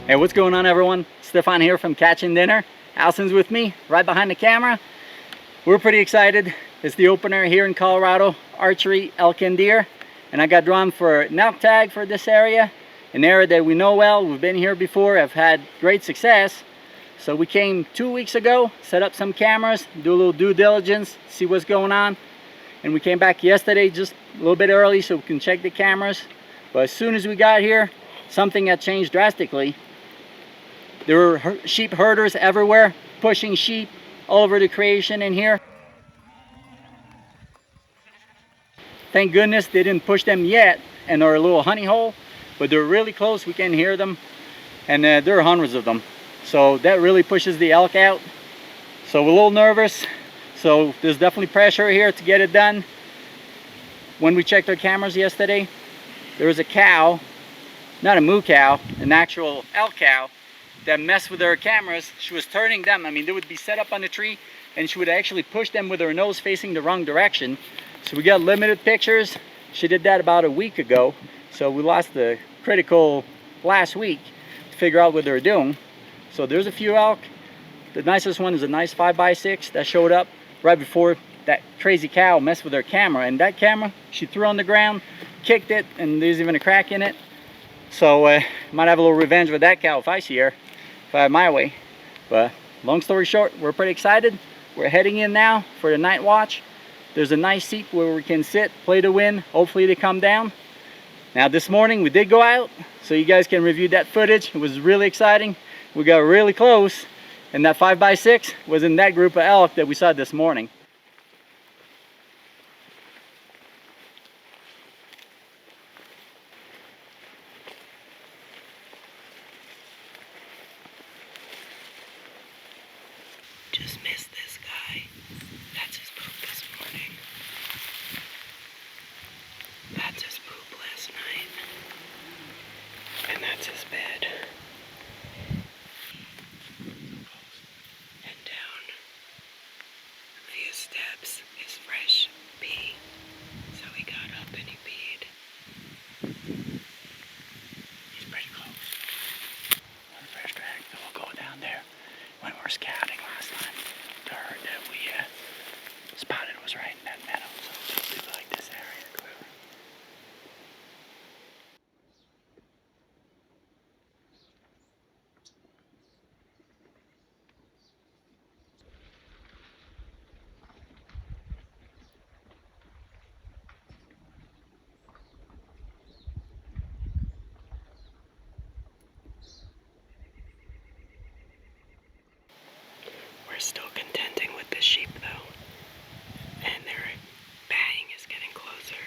Hey, what's going on, everyone? Stephane here from Catching Dinner. Allison's with me, right behind the camera. We're pretty excited. It's the opener here in Colorado, Archery Elk and Deer. And I got drawn for an elk tag for this area, an area that we know well. We've been here before, have had great success. So we came 2 weeks ago, set up some cameras, do a little due diligence, see what's going on. And we came back yesterday just a little bit early so we can check the cameras. But as soon as we got here, something had changed drastically. There were sheep herders everywhere, pushing sheep all over the creation in here. Thank goodness they didn't push them yet in our little honey hole, but they're really close. We can hear them, and there are hundreds of them. So that really pushes the elk out. So we're a little nervous. So there's definitely pressure here to get it done. When we checked our cameras yesterday, there was a cow, not a moo cow, an actual elk cow, that messed with her cameras. She was turning them. I mean, they would be set up on the tree and she would actually push them with her nose facing the wrong direction. So we got limited pictures. She did that about a week ago. So we lost the critical last week to figure out what they were doing. So there's a few elk. The nicest one is a nice 5x6 that showed up right before that crazy cow messed with her camera. And that camera, she threw on the ground, kicked it, and there's even a crack in it. So might have a little revenge with that cow if I see her. If I have my way. But long story short, we're pretty excited. We're heading in now for the night watch. There's a nice seat where we can sit, play the wind. Hopefully they come down. Now this morning we did go out, so you guys can review that footage. It was really exciting. We got really close, and that 5x6 was in that group of elk that we saw this morning. Just missed this guy. That's his poop this morning. That's his poop last night. And that's his bed. And down a few steps is fresh pee. So he got up and he peed. He's pretty close. One fresh drag, then we'll go down there. When we were scouting last time, the herd that we spotted was right in that meadow, so we'll do like this area clearly. We're still contending with the sheep though, and their baying is getting closer,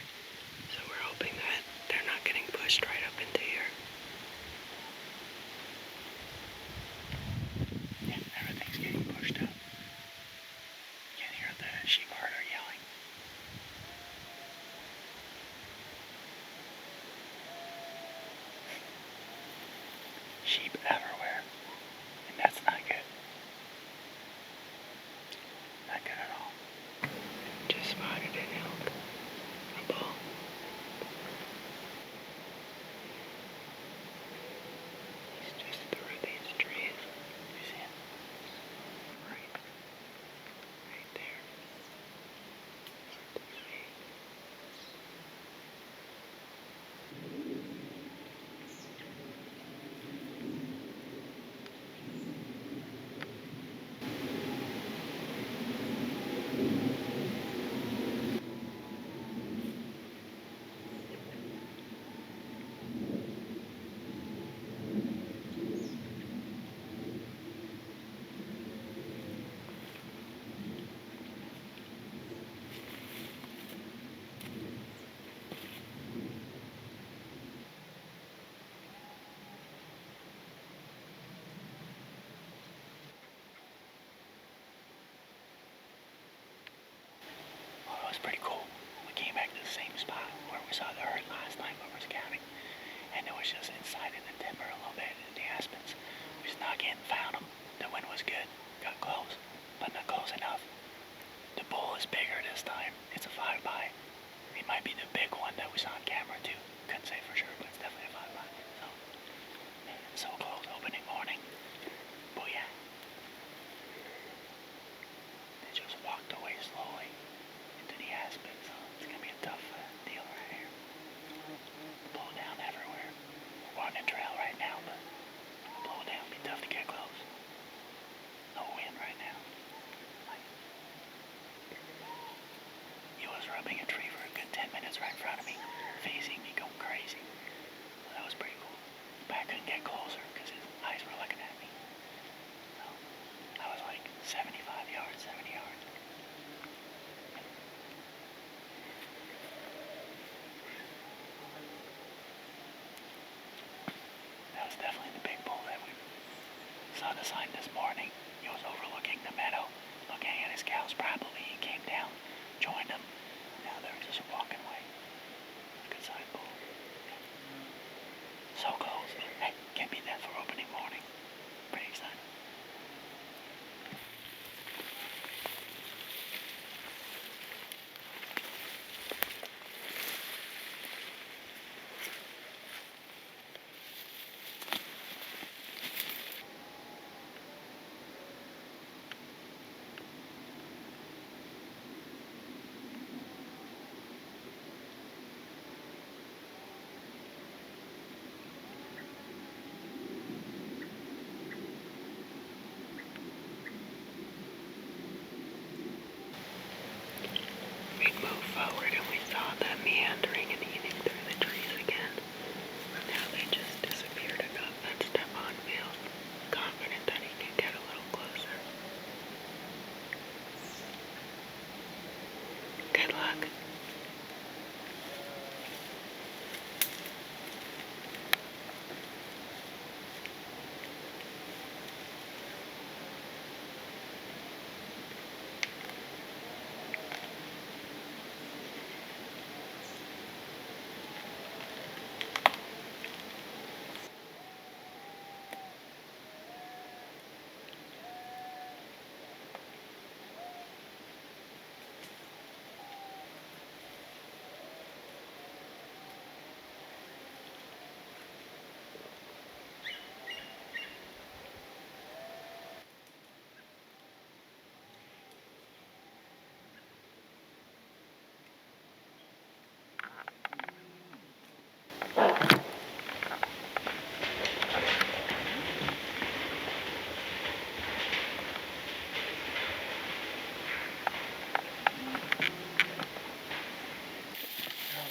so we're hoping that they're not getting pushed right up into here. Yeah, everything's getting pushed up. You can hear the sheep herder yelling. Sheep everywhere, and that's not good. Not good at all. Just spotted an elk. A bull. He's just through these trees. You see him? Right there. It was pretty cool. We came back to the same spot where we saw the herd last night when we were scouting, and it was just inside in the timber a little bit in the aspens. We snuck in, found them. The wind was good, got close, but not close enough. The bull is bigger this time. It's a 5x. It might be the big one that we saw on camera too. Couldn't say for sure, but it's definitely a 5x. So close, opening. scrubbing a tree for a good 10 minutes right in front of me, facing me, going crazy. So that was pretty cool. But I couldn't get closer because his eyes were looking at me. So I was like 75 yards, 70 yards. That was definitely the big bull that we saw the sign this morning. He was overlooking the meadow, looking at his cows. Probably he came down, joined them. Now they're just walking away. Good sign bull. So close, but hey, can't beat that for opening morning. Pretty excited. We moved forward and we saw them meandering and eating through the trees again. Now they just disappeared enough that Stephane feels confident that he can get a little closer. Good luck.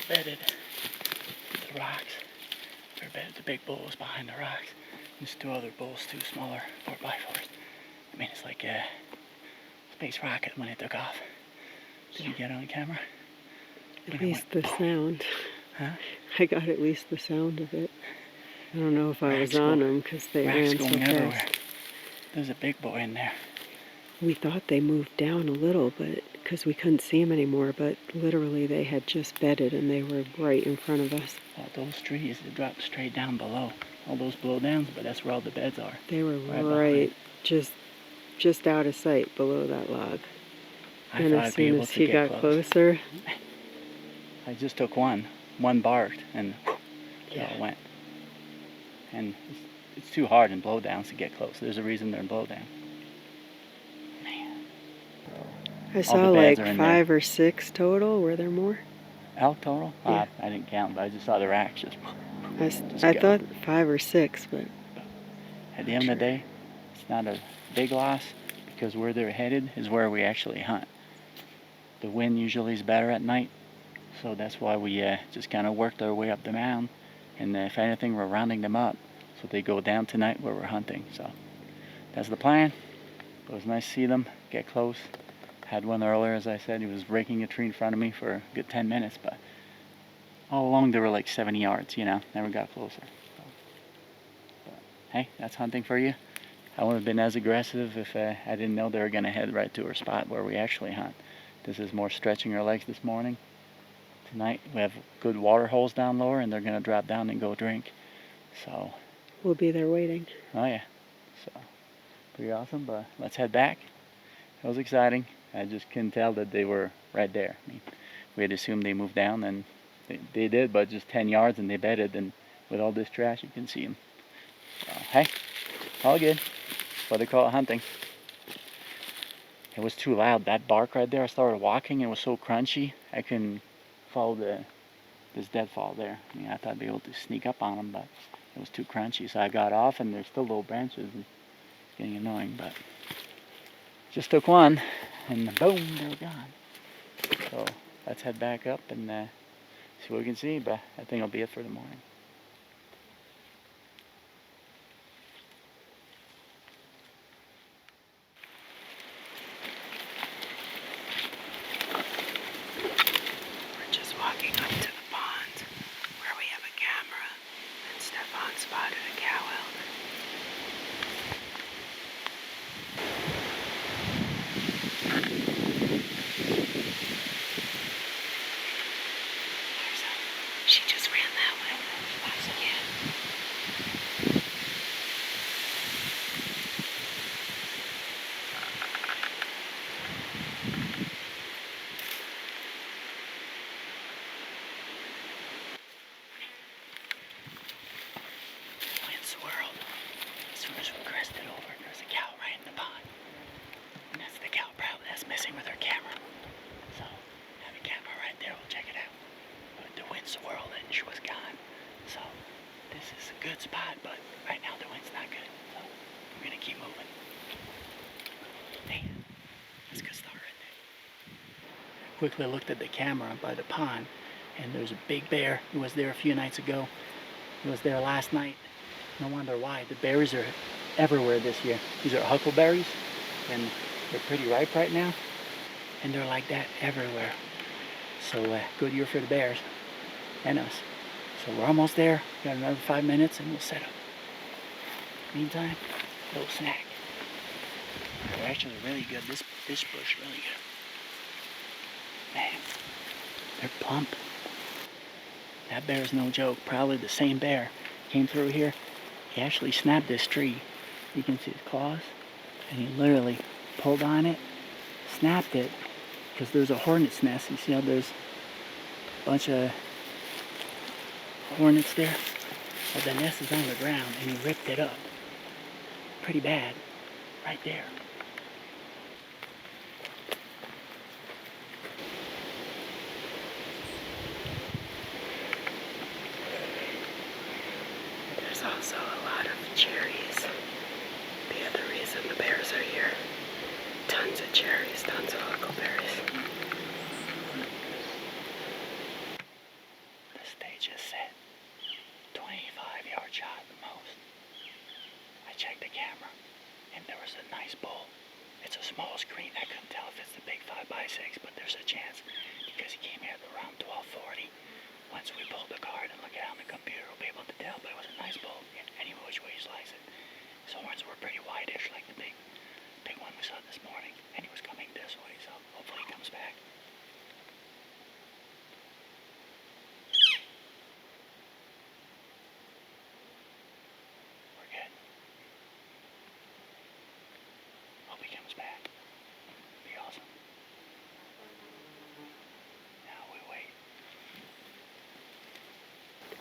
Bedded the rocks. They're bedded. The big bull was behind the rocks. There's two other bulls, two smaller 4x4s. I mean, it's like a space rocket when it took off. Did you get on camera? At least the sound. Huh? I got at least the sound of it. I don't know if I was Racks on go- them because they Racks ran so going everywhere. fast. There's a big boy in there. We thought they moved down a little, but because we couldn't see them anymore, but literally they had just bedded and they were right in front of us. All those trees, they drop straight down below. All those blowdowns, but that's where all the beds are. They were Right just out of sight below that log. I And thought as I'd be soon able as to he get got close. closer, I just took one barked, and it all yeah. went. And it's too hard in blowdowns to get close. There's a reason they're in blowdown. Man. I saw the beds like are in 5 or 6 total. Were there more? Elk total? Yeah. I didn't count, but I just saw the racks just I go. thought 5 or 6, but At the end of the day, it's not a big loss because where they're headed is where we actually hunt. The wind usually is better at night, so that's why we just kind of worked our way up the mound. And if anything, we're rounding them up so they go down tonight where we're hunting. So that's the plan. It was nice to see them get close. Had one earlier, as I said, he was raking a tree in front of me for a good 10 minutes, but all along they were like 70 yards, never got closer. So, but, hey, that's hunting for you. I wouldn't have been as aggressive if I didn't know they were going to head right to our spot where we actually hunt. This is more stretching our legs this morning. Tonight we have good water holes down lower and they're going to drop down and go drink. So, we'll be there waiting. oh yeah, so pretty awesome, but let's head back. It was exciting. I just couldn't tell that they were right there. I mean, we had assumed they moved down and they did, but just 10 yards and they bedded, and with all this trash you can see them. So, hey, all good. That's what they call it hunting. It was too loud. That bark right there, I started walking, it was so crunchy, I couldn't follow this deadfall there. I mean, I thought I'd be able to sneak up on them, but it was too crunchy. So I got off and there's still little branches and it's getting annoying, but just took one and boom, they're gone. So let's head back up and see what we can see, but I think it'll be it for the morning. We're just walking up to the pond where we have a camera, and Stephane spotted a cow elk. She just ran that way. Yeah. Wind swirled. As soon as we crested over, there's a cow right in the pond. And that's the cow probably that's missing with her camera. So, have a camera right there, we'll check it out. But the wind swirled and she was gone. So, this is a good spot, but right now the wind's not good. So, we're gonna keep moving. Man, that's a good start right there. Quickly looked at the camera by the pond, and there's a big bear who was there a few nights ago. He was there last night. No wonder why. The berries are everywhere this year. These are huckleberries, and they're pretty ripe right now. And they're like that everywhere. So good year for the bears and us. So we're almost there. Got another 5 minutes and we'll set up. Meantime, a little snack. They're actually really good. This bush really good. Man, they're plump. That bear's no joke. Probably the same bear came through here. He actually snapped this tree. You can see his claws. And he literally pulled on it, snapped it, because there's a hornet's nest. You see how there's a bunch of hornets there? Well, the nest is on the ground, and he ripped it up. Pretty bad. Right there. There's also a lot of cherries. The other reason the bears are here. Tons of cherries, tons of huckleberries. The stage is set. 25-yard shot at the most. I checked the camera, and there was a nice bull. It's a small screen. I couldn't tell if it's the big 5x6, but there's a chance because he came here at around 12:40. Once we pulled the card and look it on the computer, we'll be able to tell, but it was a nice bull. Any which way you slice it. His horns were pretty whitish, like the big one we saw this morning, and he was coming this way, so hopefully he comes back. We're good. Hope he comes back. Be awesome. Now we wait.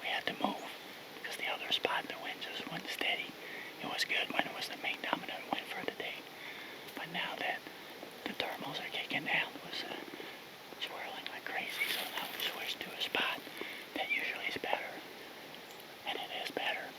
We had to move because the other spot, the wind just went steady. It was good when it was the main dominant wind for the day. But now that the thermals are kicking down, it was swirling like crazy. So now we switched to a spot that usually is better. And it is better.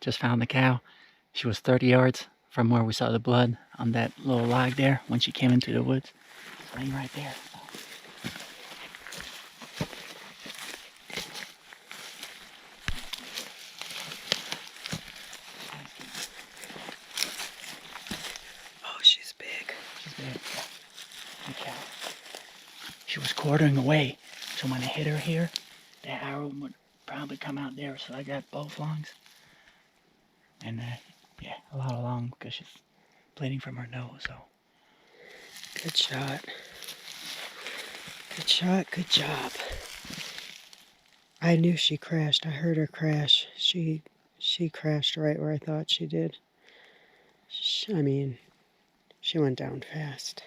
Just found the cow. She was 30 yards from where we saw the blood on that little log there when she came into the woods. It's laying right there. Oh, she's big. She's big. Good cow. She was quartering away, so when I hit her here, the arrow would probably come out there. So I got both lungs. And yeah, a lot of lung because she's bleeding from her nose. So Good shot. Good shot, good job. I knew she crashed. I heard her crash. She crashed right where I thought she did. I mean, she went down fast.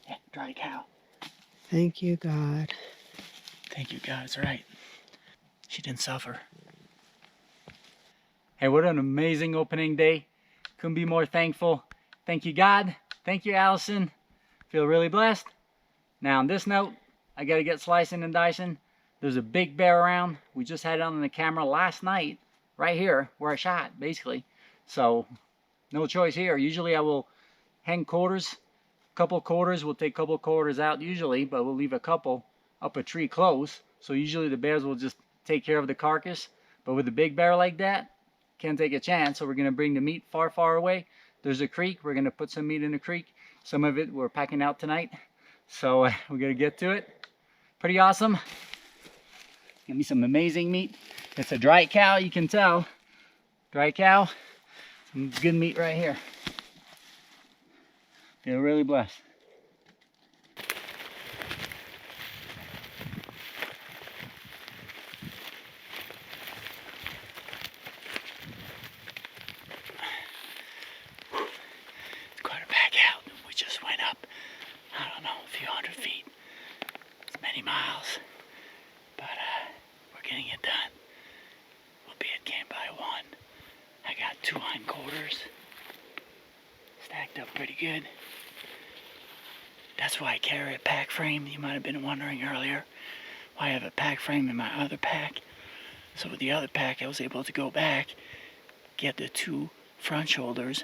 yeah, dry cow. Thank you, God. Thank you, God. It's right. She didn't suffer. Hey, what an amazing opening day. Couldn't be more thankful. Thank you, God. Thank you, Allison. Feel really blessed. Now, on this note, I got to get slicing and dicing. There's a big bear around. We just had it on the camera last night, right here, where I shot, basically. So, no choice here. Usually I will hang quarters. Couple quarters. We'll take a couple quarters out usually, but we'll leave a couple up a tree close. So usually the bears will just take care of the carcass. But with a big bear like that, can't take a chance. So we're going to bring the meat far, far away. There's a creek. We're going to put some meat in the creek. Some of it we're packing out tonight. So we're going to get to it. Pretty awesome. Gonna be some amazing meat. It's a dry cow, you can tell. Dry cow. Some good meat right here. Feel really blessed. It's quite a back out. We just went up, I don't know, a few hundred feet. It's many miles. But we're getting it done. We'll be at camp by 1. I got 2 hindquarters stacked up pretty good. That's why I carry a pack frame. You might have been wondering earlier why I have a pack frame in my other pack. So with the other pack, I was able to go back, get the 2 front shoulders,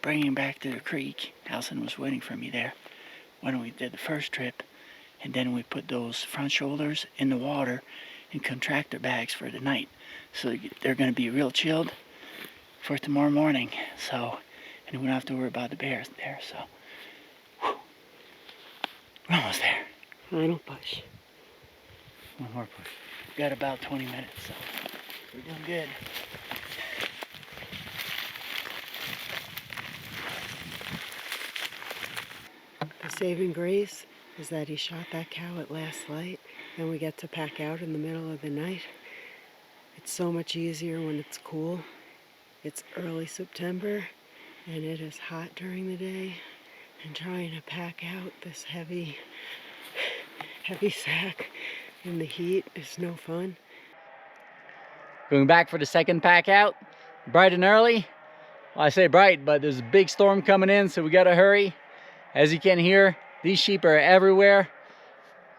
bring them back to the creek. Allison was waiting for me there when we did the first trip. And then we put those front shoulders in the water in contractor bags for the night. So they're going to be real chilled for tomorrow morning. So, and we don't have to worry about the bears there. So, whew, we're almost there. Final push. One more push. We got about 20 minutes, so we're doing good. The saving grace is that he shot that cow at last light, and we get to pack out in the middle of the night. It's so much easier when it's cool. It's early September, and it is hot during the day, and trying to pack out this heavy sack in the heat is no fun. Going back for the second pack out, bright and early. Well, I say bright, but there's a big storm coming in, so we gotta hurry. As you can hear, these sheep are everywhere.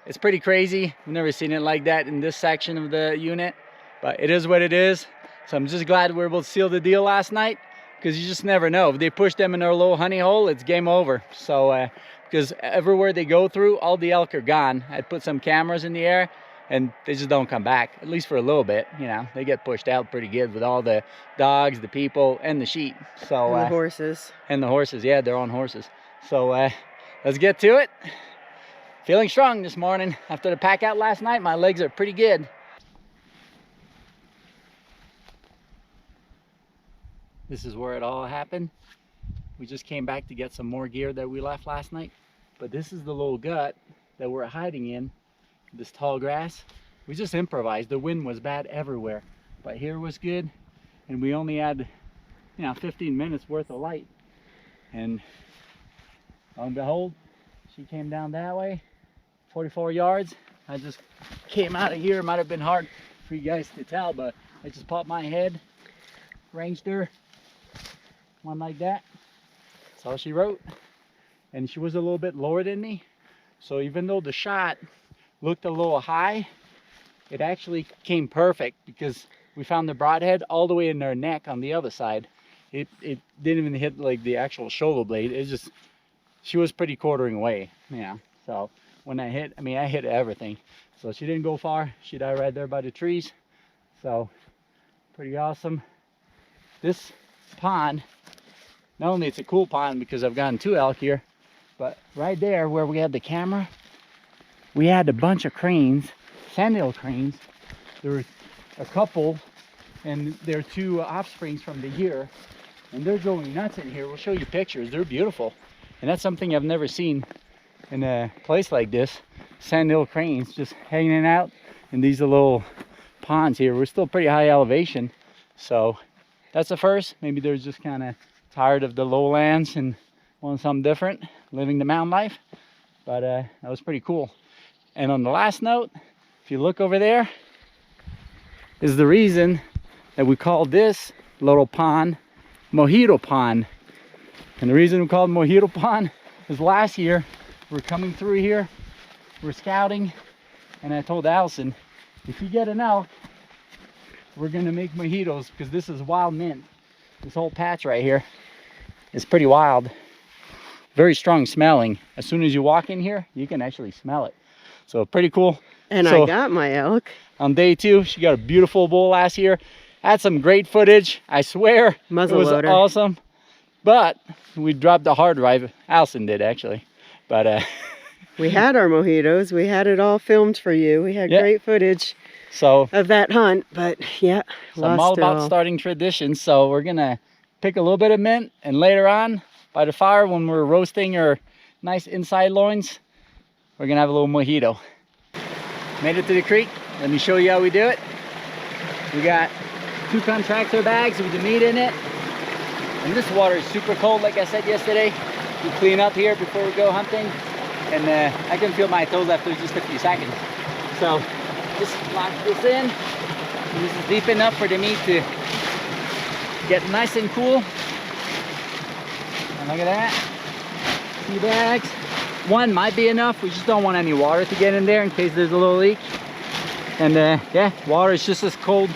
It's pretty crazy. I've never seen it like that in this section of the unit, but it is what it is. So I'm just glad we were able to seal the deal last night, because you just never know. If they push them in their little honey hole, it's game over. So, because everywhere they go through, all the elk are gone. I put some cameras in the air, and they just don't come back, at least for a little bit. You know, they get pushed out pretty good with all the dogs, the people, and the sheep. So, And the horses. And the horses, yeah, they're on horses. So let's get to it. Feeling strong this morning. After the pack out last night, my legs are pretty good. This is where it all happened. We just came back to get some more gear that we left last night. But this is the little gut that we're hiding in, this tall grass. We just improvised. The wind was bad everywhere, but here was good. And we only had, 15 minutes worth of light. And lo and behold, she came down that way, 44 yards. I just came out of here. It might have been hard for you guys to tell, but I just popped my head, ranged her, one like that. That's all she wrote. And she was a little bit lower than me. So even though the shot looked a little high, it actually came perfect, because we found the broadhead all the way in their neck on the other side. It didn't even hit like the actual shoulder blade. It just, she was pretty quartering away, yeah. So when I hit, I mean, I hit everything. So she didn't go far. She died right there by the trees. So pretty awesome. This pond, not only it's a cool pond because I've gotten 2 elk here, but right there where we had the camera, we had a bunch of cranes, sandhill cranes. There were a couple, and they're 2 offsprings from the year, and they're going nuts in here. We'll show you pictures. They're beautiful, and that's something I've never seen in a place like this. Sandhill cranes just hanging out in these little ponds here. We're still pretty high elevation, so that's the first. Maybe they're just kind of tired of the lowlands and want something different, living the mountain life. But that was pretty cool. And on the last note, if you look over there, is the reason that we called this little pond Mojito Pond. And the reason we called it Mojito Pond is last year we're coming through here, we're scouting, and I told Allison, if you get an elk, we're gonna make mojitos, because this is wild mint. This whole patch right here is pretty wild, very strong smelling. As soon as you walk in here, you can actually smell it. So pretty cool. And so, I got my elk. On day 2, she got a beautiful bull last year. Had some great footage, I swear. Muzzle it was loader. Awesome. But we dropped the hard drive. Allison did actually. But we had our mojitos. We had it all filmed for you. We had great footage of that hunt. But yeah, so I'm all about starting traditions. So we're gonna pick a little bit of mint, and later on by the fire when we're roasting our nice inside loins, we're gonna have a little mojito. Made it to the creek. Let me show you how we do it. We got 2 contractor bags with the meat in it. And this water is super cold, like I said yesterday. We clean up here before we go hunting. And I can feel my toes after just a few seconds. So just lock this in. And this is deep enough for the meat to get nice and cool. And look at that. 2 bags. 1 might be enough. We just don't want any water to get in there in case there's a little leak. And yeah, water is just as cold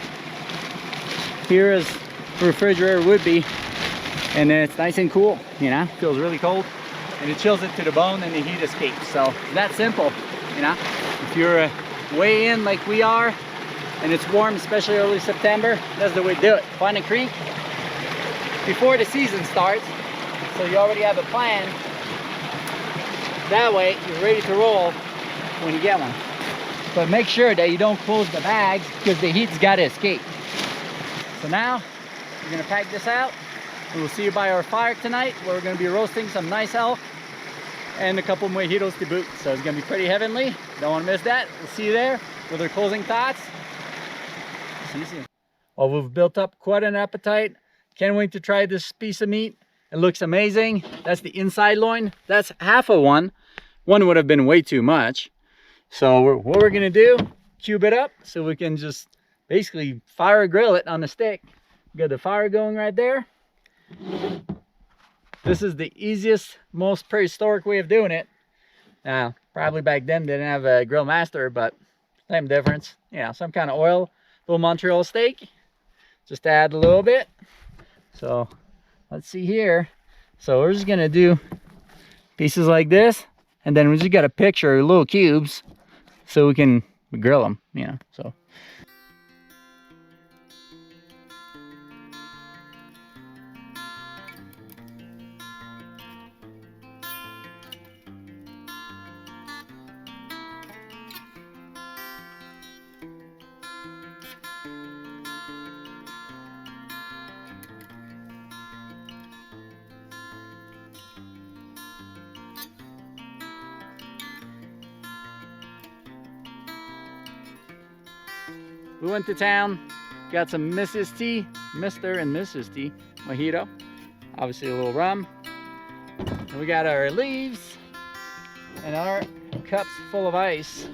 here as the refrigerator would be. And it's nice and cool, you know, feels really cold. And it chills it to the bone and the heat escapes. So it's that simple, you know. If you're way in like we are, and it's warm, especially early September, that's the way to do it. Find a creek before the season starts, so you already have a plan. That way, you're ready to roll when you get one. But make sure that you don't close the bags, because the heat's got to escape. So now, we're going to pack this out. We'll see you by our fire tonight, where we're going to be roasting some nice elk and a couple mojitos to boot. So it's going to be pretty heavenly. Don't want to miss that. We'll see you there with our closing thoughts. See you soon. Well, we've built up quite an appetite. Can't wait to try this piece of meat. It looks amazing. That's the inside loin. That's half of one. One would have been way too much. So what we're going to do, cube it up so we can just basically fire grill it on the stick. Got the fire going right there. This is the easiest, most prehistoric way of doing it. Now, probably back then they didn't have a grill master, but same difference. You know, some kind of oil, little Montreal steak. Just add a little bit. So let's see here. So we're just gonna do pieces like this, and then we just gotta picture little cubes so we can grill them, you know. So we went to town, got some Mrs. T, Mr. and Mrs. T mojito, obviously a little rum. And we got our leaves and our cups full of ice.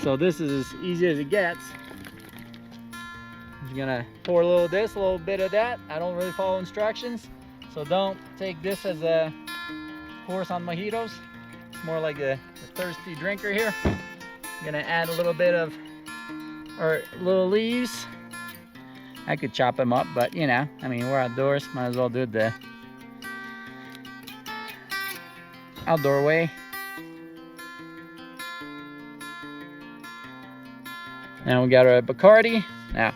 So this is as easy as it gets. I'm gonna pour a little of this, a little bit of that. I don't really follow instructions, so don't take this as a course on mojitos. It's more like a thirsty drinker here. I'm gonna add a little bit of our little leaves, I could chop them up, but you know, I mean, we're outdoors, might as well do it the outdoor way. Now we got our Bacardi. Now,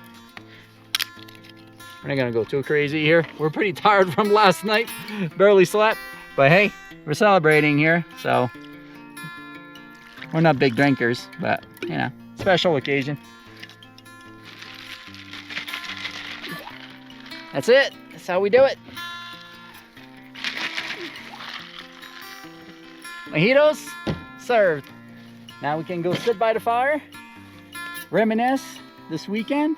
we're not gonna go too crazy here. We're pretty tired from last night, barely slept, but hey, we're celebrating here, so we're not big drinkers, but you know, special occasion. That's it. That's how we do it. Mojitos served. Now we can go sit by the fire, reminisce this weekend,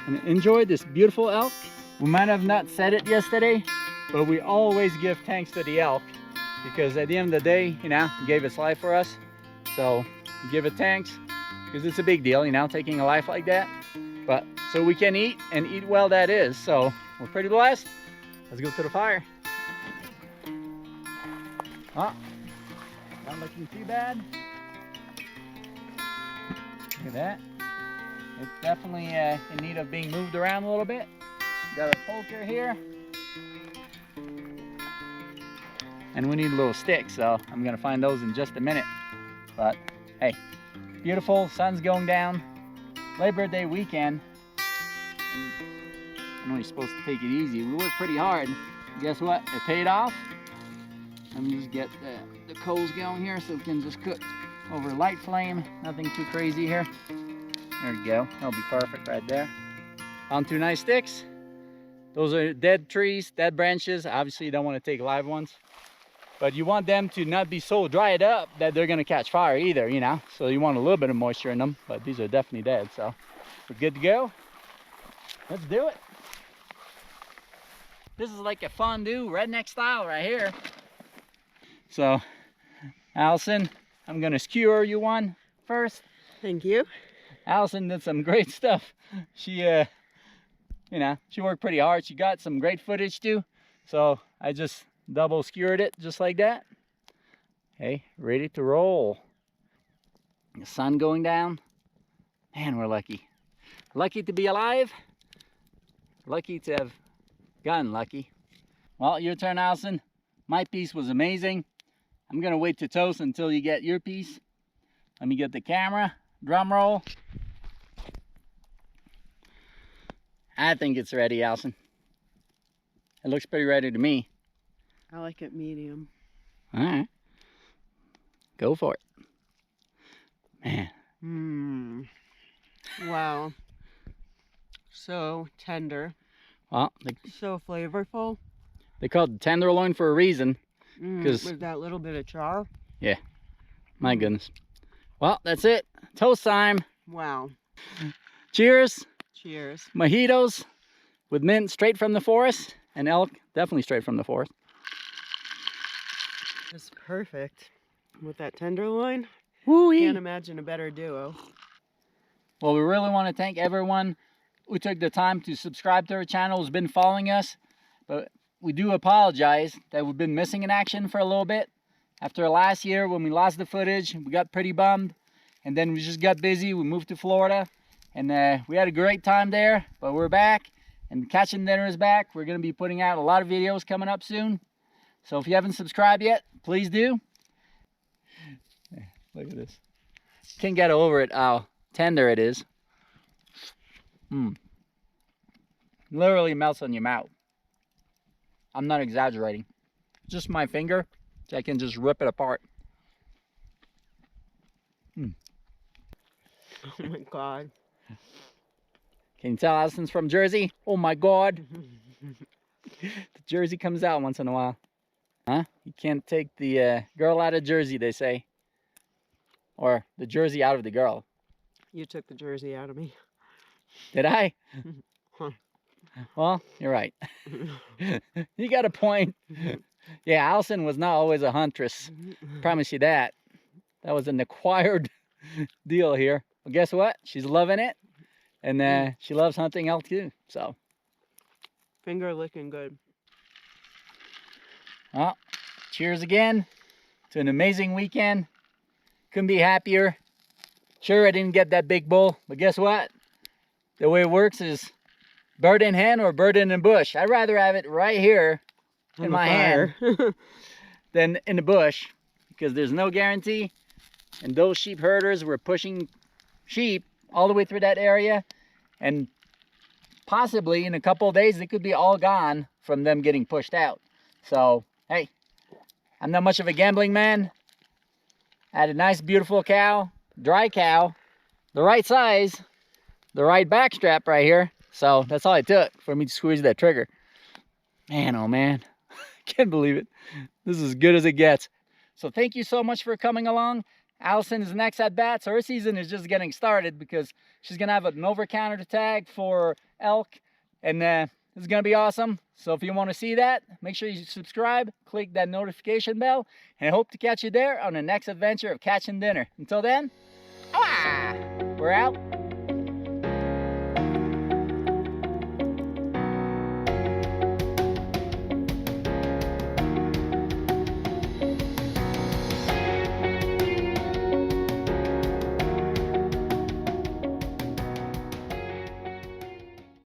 and enjoy this beautiful elk. We might have not said it yesterday, but we always give thanks to the elk, because at the end of the day, you know, he gave his life for us. So we give it thanks, because it's a big deal, you know, taking a life like that. But so we can eat, and eat well that is. So we're pretty blessed. Let's go to the fire. Oh, not looking too bad. Look at that. It's definitely in need of being moved around a little bit. Got a poker here. And we need a little stick, so I'm gonna find those in just a minute. But hey, beautiful, sun's going down. Labor Day weekend. And I'm only supposed to take it easy. We worked pretty hard. Guess what? It paid off. Let me just get the coals going here so we can just cook over a light flame. Nothing too crazy here. There we go. That'll be perfect right there. On 2 nice sticks. Those are dead trees, dead branches. Obviously, you don't want to take live ones. But you want them to not be so dried up that they're going to catch fire either, you know. So you want a little bit of moisture in them. But these are definitely dead. So we're good to go. Let's do it. This is like a fondue redneck style right here. So, Allison, I'm gonna skewer you one first. Thank you. Allison did some great stuff. She, you know, she worked pretty hard. She got some great footage too. So I just double skewered it just like that. Okay, ready to roll. The sun going down. Man, we're lucky. Lucky to be alive. Lucky to have gotten lucky. Well, your turn, Allison. My piece was amazing. I'm gonna wait to toast until you get your piece. Let me get the camera. Drum roll. I think it's ready, Allison. It looks pretty ready to me. I like it medium. All right. Go for it. Man. Wow. So tender. Well, So flavorful. they call it tenderloin for a reason. With that little bit of char. Yeah. My goodness. Well, that's it. Toast time. Wow. Cheers. Cheers. Mojitos with mint straight from the forest, and elk definitely straight from the forest. It's perfect. With that tenderloin, Woo-wee. can't imagine a better duo. Well, we really want to thank everyone who took the time to subscribe to our channel, who's been following us. But we do apologize that we've been missing in action for a little bit. After last year when we lost the footage, we got pretty bummed. And then we just got busy. We moved to Florida. And we had a great time there. But we're back. And Catching Dinner is back. We're going to be putting out a lot of videos coming up soon. So if you haven't subscribed yet, please do. Look at this. Can't get over it how tender it is. Literally melts on your mouth. I'm not exaggerating. Just my finger, so I can just rip it apart. Oh my God. Can you tell Allison's from Jersey? Oh my God. The Jersey comes out once in a while. Huh? You can't take the girl out of Jersey, they say. Or the Jersey out of the girl. You took the Jersey out of me. Did I? Huh. Well, you're right. You got a point. Yeah, Allison was not always a huntress. Promise you that. That was an acquired deal here. But guess what? She's loving it. And she loves hunting elk too. So. Finger licking good. Well, cheers again to an amazing weekend. Couldn't be happier. Sure, I didn't get that big bull, but guess what? The way it works is bird in hand or bird in the bush. I'd rather have it right here in my hand than in the bush, because there's no guarantee. And those sheep herders were pushing sheep all the way through that area, and possibly in a couple of days they could be all gone from them getting pushed out. So hey, I'm not much of a gambling man. I had a nice beautiful cow, dry cow, the right size, the right back strap right here. So that's all it took for me to squeeze that trigger. Man, oh man, can't believe it. This is as good as it gets. So thank you so much for coming along. Allison is next at bat, so her season is just getting started because she's gonna have an over-counter to tag for elk, and it's gonna be awesome. So if you want to see that, make sure you subscribe, click that notification bell, and I hope to catch you there on the next adventure of catching dinner. Until then, we're out.